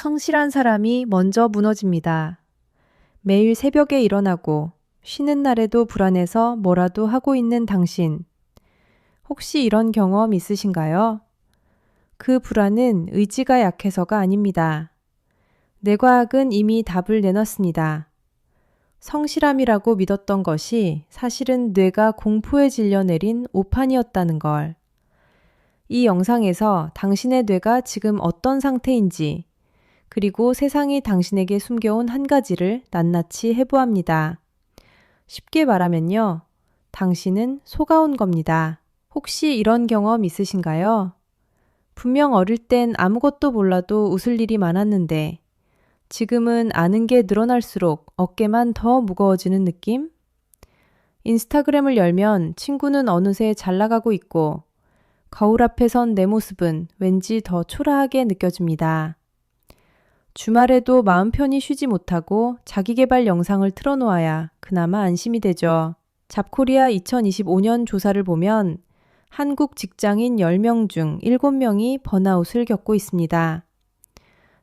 성실한 사람이 먼저 무너집니다. 매일 새벽에 일어나고 쉬는 날에도 불안해서 뭐라도 하고 있는 당신. 혹시 이런 경험 있으신가요? 그 불안은 의지가 약해서가 아닙니다. 뇌과학은 이미 답을 내놨습니다. 성실함이라고 믿었던 것이 사실은 뇌가 공포에 질려 내린 오판이었다는 걸. 이 영상에서 당신의 뇌가 지금 어떤 상태인지, 그리고 세상이 당신에게 숨겨온 한 가지를 낱낱이 해부합니다. 쉽게 말하면요, 당신은 속아온 겁니다. 혹시 이런 경험 있으신가요? 분명 어릴 땐 아무것도 몰라도 웃을 일이 많았는데, 지금은 아는 게 늘어날수록 어깨만 더 무거워지는 느낌? 인스타그램을 열면 친구는 어느새 잘 나가고 있고, 거울 앞에 선 내 모습은 왠지 더 초라하게 느껴집니다. 주말에도 마음 편히 쉬지 못하고 자기계발 영상을 틀어놓아야 그나마 안심이 되죠. 잡코리아 2025년 조사를 보면 한국 직장인 10명 중 7명이 번아웃을 겪고 있습니다.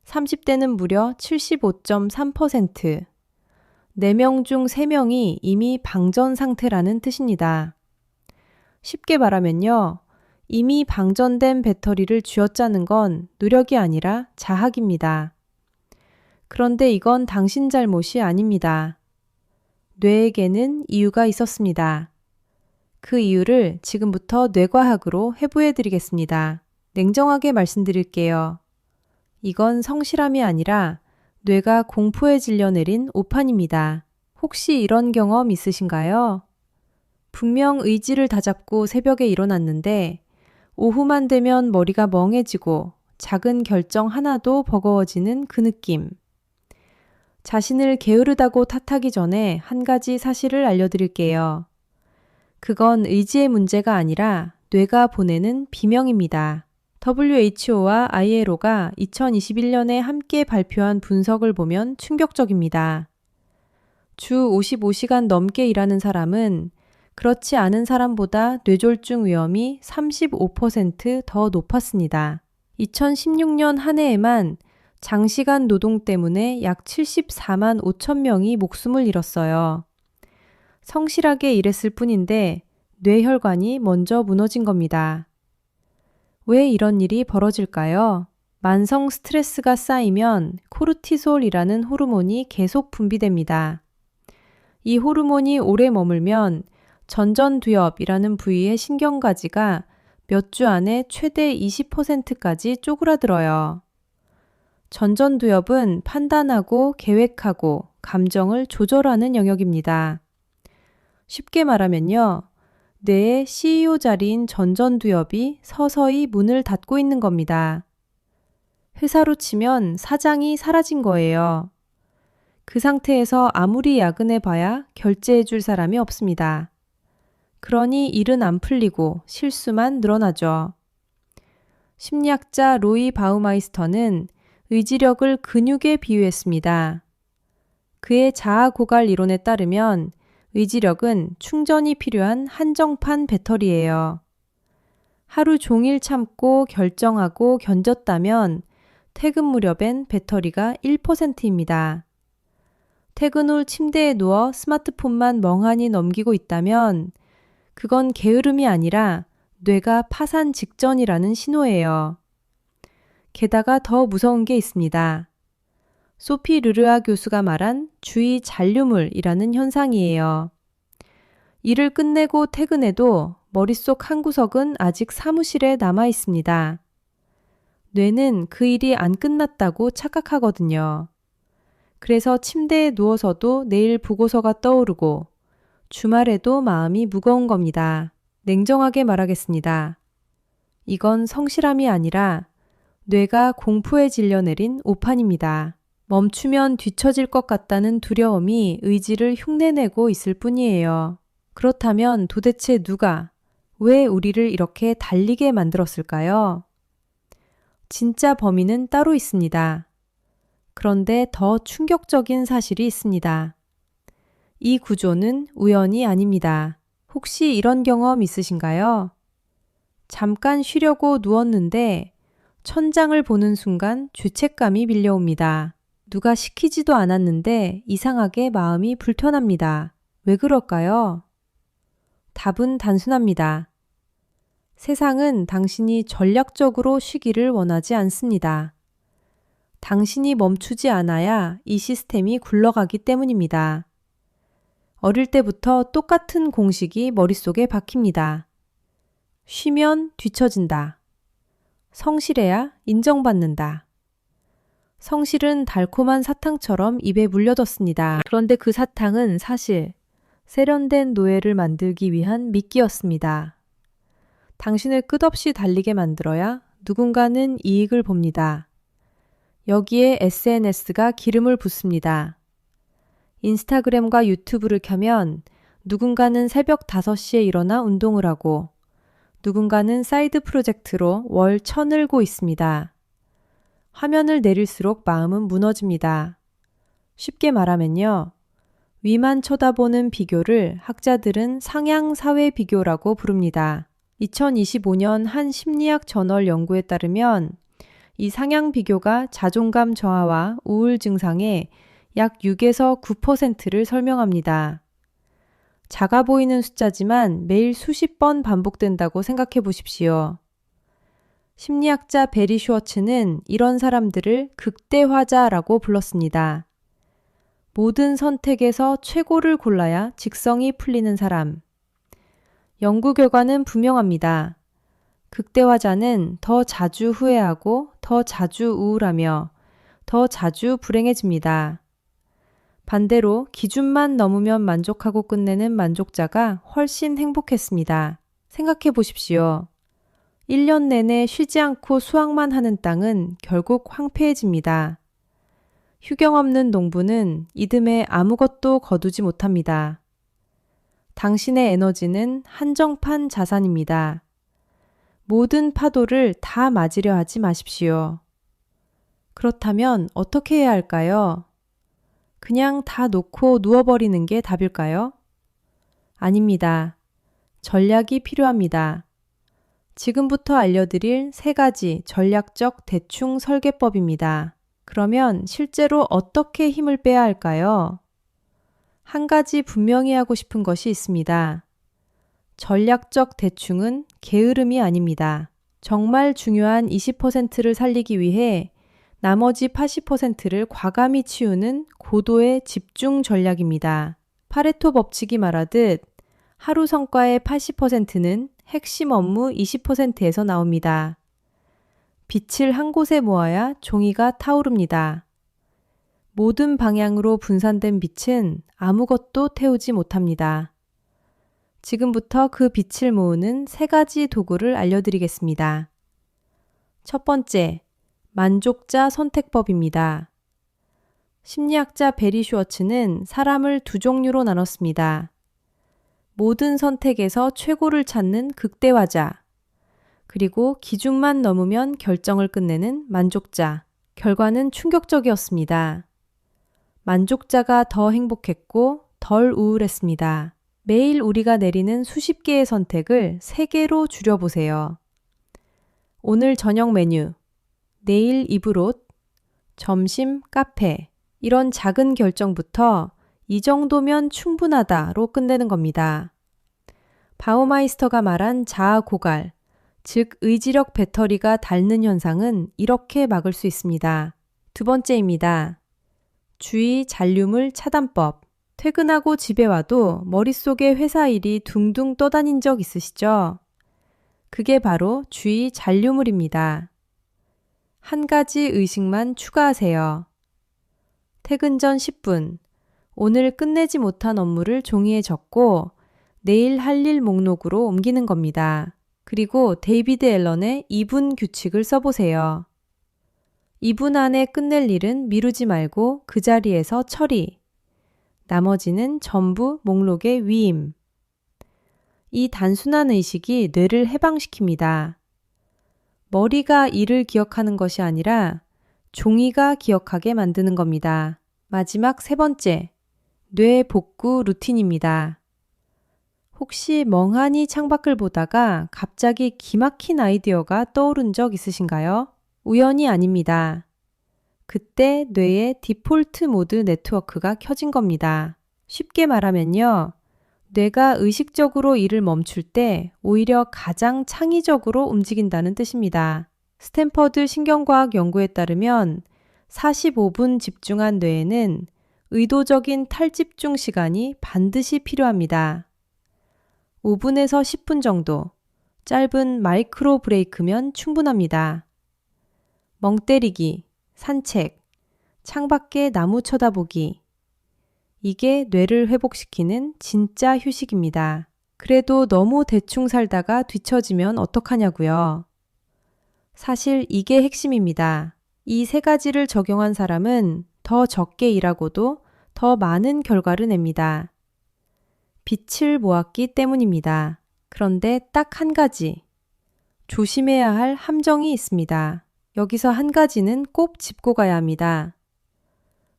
30대는 무려 75.3%, 4명 중 3명이 이미 방전 상태라는 뜻입니다. 쉽게 말하면요, 이미 방전된 배터리를 쥐어짜는 건 노력이 아니라 자학입니다. 그런데 이건 당신 잘못이 아닙니다. 뇌에게는 이유가 있었습니다. 그 이유를 지금부터 뇌과학으로 해부해 드리겠습니다. 냉정하게 말씀드릴게요. 이건 성실함이 아니라 뇌가 공포에 질려 내린 오판입니다. 혹시 이런 경험 있으신가요? 분명 의지를 다잡고 새벽에 일어났는데 오후만 되면 머리가 멍해지고 작은 결정 하나도 버거워지는 그 느낌. 자신을 게으르다고 탓하기 전에 한 가지 사실을 알려드릴게요. 그건 의지의 문제가 아니라 뇌가 보내는 비명입니다. WHO와 ILO가 2021년에 함께 발표한 분석을 보면 충격적입니다. 주 55시간 넘게 일하는 사람은 그렇지 않은 사람보다 뇌졸중 위험이 35% 더 높았습니다. 2016년 한 해에만 장시간 노동 때문에 약 74만 5천 명이 목숨을 잃었어요. 성실하게 일했을 뿐인데 뇌혈관이 먼저 무너진 겁니다. 왜 이런 일이 벌어질까요? 만성 스트레스가 쌓이면 코르티솔이라는 호르몬이 계속 분비됩니다. 이 호르몬이 오래 머물면 전전두엽이라는 부위의 신경가지가 몇 주 안에 최대 20%까지 쪼그라들어요. 전전두엽은 판단하고 계획하고 감정을 조절하는 영역입니다. 쉽게 말하면요, 뇌의 CEO 자리인 전전두엽이 서서히 문을 닫고 있는 겁니다. 회사로 치면 사장이 사라진 거예요. 그 상태에서 아무리 야근해 봐야 결제해 줄 사람이 없습니다. 그러니 일은 안 풀리고 실수만 늘어나죠. 심리학자 로이 바우마이스터는 의지력을 근육에 비유했습니다. 그의 자아-고갈 이론에 따르면 의지력은 충전이 필요한 한정판 배터리예요. 하루 종일 참고 결정하고 견뎠다면 퇴근 무렵엔 배터리가 1%입니다. 퇴근 후 침대에 누워 스마트폰만 멍하니 넘기고 있다면 그건 게으름이 아니라 뇌가 파산 직전이라는 신호예요. 게다가 더 무서운 게 있습니다. 소피 르르아 교수가 말한 주의 잔류물이라는 현상이에요. 일을 끝내고 퇴근해도 머릿속 한 구석은 아직 사무실에 남아 있습니다. 뇌는 그 일이 안 끝났다고 착각하거든요. 그래서 침대에 누워서도 내일 보고서가 떠오르고 주말에도 마음이 무거운 겁니다. 냉정하게 말하겠습니다. 이건 성실함이 아니라 뇌가 공포에 질려 내린 오판입니다. 멈추면 뒤처질 것 같다는 두려움이 의지를 흉내내고 있을 뿐이에요. 그렇다면 도대체 누가, 왜 우리를 이렇게 달리게 만들었을까요? 진짜 범인은 따로 있습니다. 그런데 더 충격적인 사실이 있습니다. 이 구조는 우연이 아닙니다. 혹시 이런 경험 있으신가요? 잠깐 쉬려고 누웠는데 천장을 보는 순간 죄책감이 밀려옵니다. 누가 시키지도 않았는데 이상하게 마음이 불편합니다. 왜 그럴까요? 답은 단순합니다. 세상은 당신이 전략적으로 쉬기를 원하지 않습니다. 당신이 멈추지 않아야 이 시스템이 굴러가기 때문입니다. 어릴 때부터 똑같은 공식이 머릿속에 박힙니다. 쉬면 뒤처진다. 성실해야 인정받는다. 성실은 달콤한 사탕처럼 입에 물려졌습니다. 그런데 그 사탕은 사실 세련된 노예를 만들기 위한 미끼였습니다. 당신을 끝없이 달리게 만들어야 누군가는 이익을 봅니다. 여기에 SNS가 기름을 붓습니다. 인스타그램과 유튜브를 켜면 누군가는 새벽 5시에 일어나 운동을 하고 누군가는 사이드 프로젝트로 월 1,000을 고 있습니다. 화면을 내릴수록 마음은 무너집니다. 쉽게 말하면요. 위만 쳐다보는 비교를 학자들은 상향사회 비교라고 부릅니다. 2025년 한 심리학 저널 연구에 따르면 이 상향 비교가 자존감 저하와 우울 증상의 약 6에서 9%를 설명합니다. 작아 보이는 숫자지만 매일 수십 번 반복된다고 생각해 보십시오. 심리학자 베리 슈워츠는 이런 사람들을 극대화자라고 불렀습니다. 모든 선택에서 최고를 골라야 직성이 풀리는 사람. 연구 결과는 분명합니다. 극대화자는 더 자주 후회하고 더 자주 우울하며 더 자주 불행해집니다. 반대로 기준만 넘으면 만족하고 끝내는 만족자가 훨씬 행복했습니다. 생각해 보십시오. 1년 내내 쉬지 않고 수확만 하는 땅은 결국 황폐해집니다. 휴경 없는 농부는 이듬해 아무것도 거두지 못합니다. 당신의 에너지는 한정판 자산입니다. 모든 파도를 다 맞으려 하지 마십시오. 그렇다면 어떻게 해야 할까요? 그냥 다 놓고 누워버리는 게 답일까요? 아닙니다. 전략이 필요합니다. 지금부터 알려드릴 3가지 전략적 대충 설계법입니다. 그러면 실제로 어떻게 힘을 빼야 할까요? 한 가지 분명히 하고 싶은 것이 있습니다. 전략적 대충은 게으름이 아닙니다. 정말 중요한 20%를 살리기 위해 나머지 80%를 과감히 치우는 고도의 집중 전략입니다. 파레토 법칙이 말하듯 하루 성과의 80%는 핵심 업무 20%에서 나옵니다. 빛을 한 곳에 모아야 종이가 타오릅니다. 모든 방향으로 분산된 빛은 아무것도 태우지 못합니다. 지금부터 그 빛을 모으는 3가지 도구를 알려드리겠습니다. 첫 번째, 만족자 선택법입니다. 심리학자 베리 슈워츠는 사람을 2종류로 나눴습니다. 모든 선택에서 최고를 찾는 극대화자, 그리고 기준만 넘으면 결정을 끝내는 만족자. 결과는 충격적이었습니다. 만족자가 더 행복했고 덜 우울했습니다. 매일 우리가 내리는 수십 개의 선택을 3개로 줄여보세요. 오늘 저녁 메뉴, 내일 입을 옷, 점심 카페. 이런 작은 결정부터 이 정도면 충분하다로 끝내는 겁니다. 바우마이스터가 말한 자아 고갈, 즉 의지력 배터리가 닳는 현상은 이렇게 막을 수 있습니다. 2번째입니다. 주의 잔류물 차단법. 퇴근하고 집에 와도 머릿속에 회사 일이 둥둥 떠다닌 적 있으시죠? 그게 바로 주의 잔류물입니다. 한 가지 의식만 추가하세요. 퇴근 전 10분, 오늘 끝내지 못한 업무를 종이에 적고 내일 할 일 목록으로 옮기는 겁니다. 그리고 데이비드 앨런의 2분 규칙을 써보세요. 2분 안에 끝낼 일은 미루지 말고 그 자리에서 처리. 나머지는 전부 목록에 위임. 이 단순한 의식이 뇌를 해방시킵니다. 머리가 일을 기억하는 것이 아니라 종이가 기억하게 만드는 겁니다. 마지막 3번째, 뇌 복구 루틴입니다. 혹시 멍하니 창밖을 보다가 갑자기 기막힌 아이디어가 떠오른 적 있으신가요? 우연이 아닙니다. 그때 뇌의 디폴트 모드 네트워크가 켜진 겁니다. 쉽게 말하면요. 뇌가 의식적으로 일을 멈출 때 오히려 가장 창의적으로 움직인다는 뜻입니다. 스탠퍼드 신경과학 연구에 따르면 45분 집중한 뇌에는 의도적인 탈집중 시간이 반드시 필요합니다. 5분에서 10분 정도, 짧은 마이크로 브레이크면 충분합니다. 멍 때리기, 산책, 창밖에 나무 쳐다보기. 이게 뇌를 회복시키는 진짜 휴식입니다. 그래도 너무 대충 살다가 뒤처지면 어떡하냐고요. 사실 이게 핵심입니다. 이 세 가지를 적용한 사람은 더 적게 일하고도 더 많은 결과를 냅니다. 빛을 모았기 때문입니다. 그런데 딱 한 가지, 조심해야 할 함정이 있습니다. 여기서 한 가지는 꼭 짚고 가야 합니다.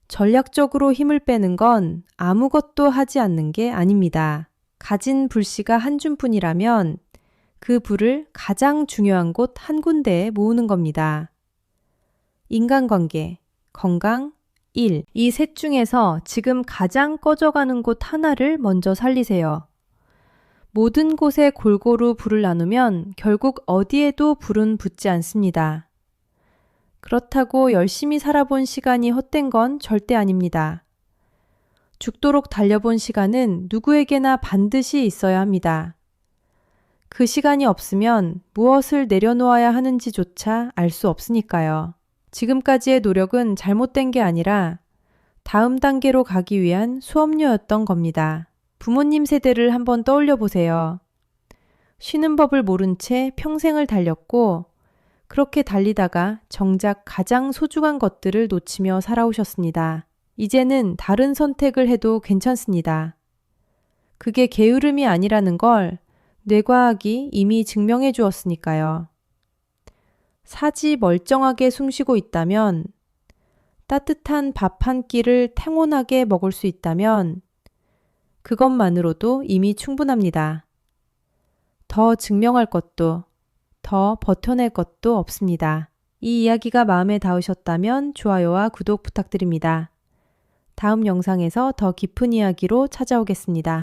전략적으로 힘을 빼는 건 아무것도 하지 않는 게 아닙니다. 가진 불씨가 한 줌뿐이라면 그 불을 가장 중요한 곳 한 군데에 모으는 겁니다. 인간관계, 건강, 일. 이 셋 중에서 지금 가장 꺼져가는 곳 하나를 먼저 살리세요. 모든 곳에 골고루 불을 나누면 결국 어디에도 불은 붙지 않습니다. 그렇다고 열심히 살아본 시간이 헛된 건 절대 아닙니다. 죽도록 달려본 시간은 누구에게나 반드시 있어야 합니다. 그 시간이 없으면 무엇을 내려놓아야 하는지조차 알 수 없으니까요. 지금까지의 노력은 잘못된 게 아니라 다음 단계로 가기 위한 수업료였던 겁니다. 부모님 세대를 한번 떠올려 보세요. 쉬는 법을 모른 채 평생을 달렸고 그렇게 달리다가 정작 가장 소중한 것들을 놓치며 살아오셨습니다. 이제는 다른 선택을 해도 괜찮습니다. 그게 게으름이 아니라는 걸 뇌과학이 이미 증명해 주었으니까요. 사지 멀쩡하게 숨쉬고 있다면, 따뜻한 밥 한 끼를 탱온하게 먹을 수 있다면 그것만으로도 이미 충분합니다. 더 증명할 것도, 더 버텨낼 것도 없습니다. 이 이야기가 마음에 닿으셨다면 좋아요와 구독 부탁드립니다. 다음 영상에서 더 깊은 이야기로 찾아오겠습니다.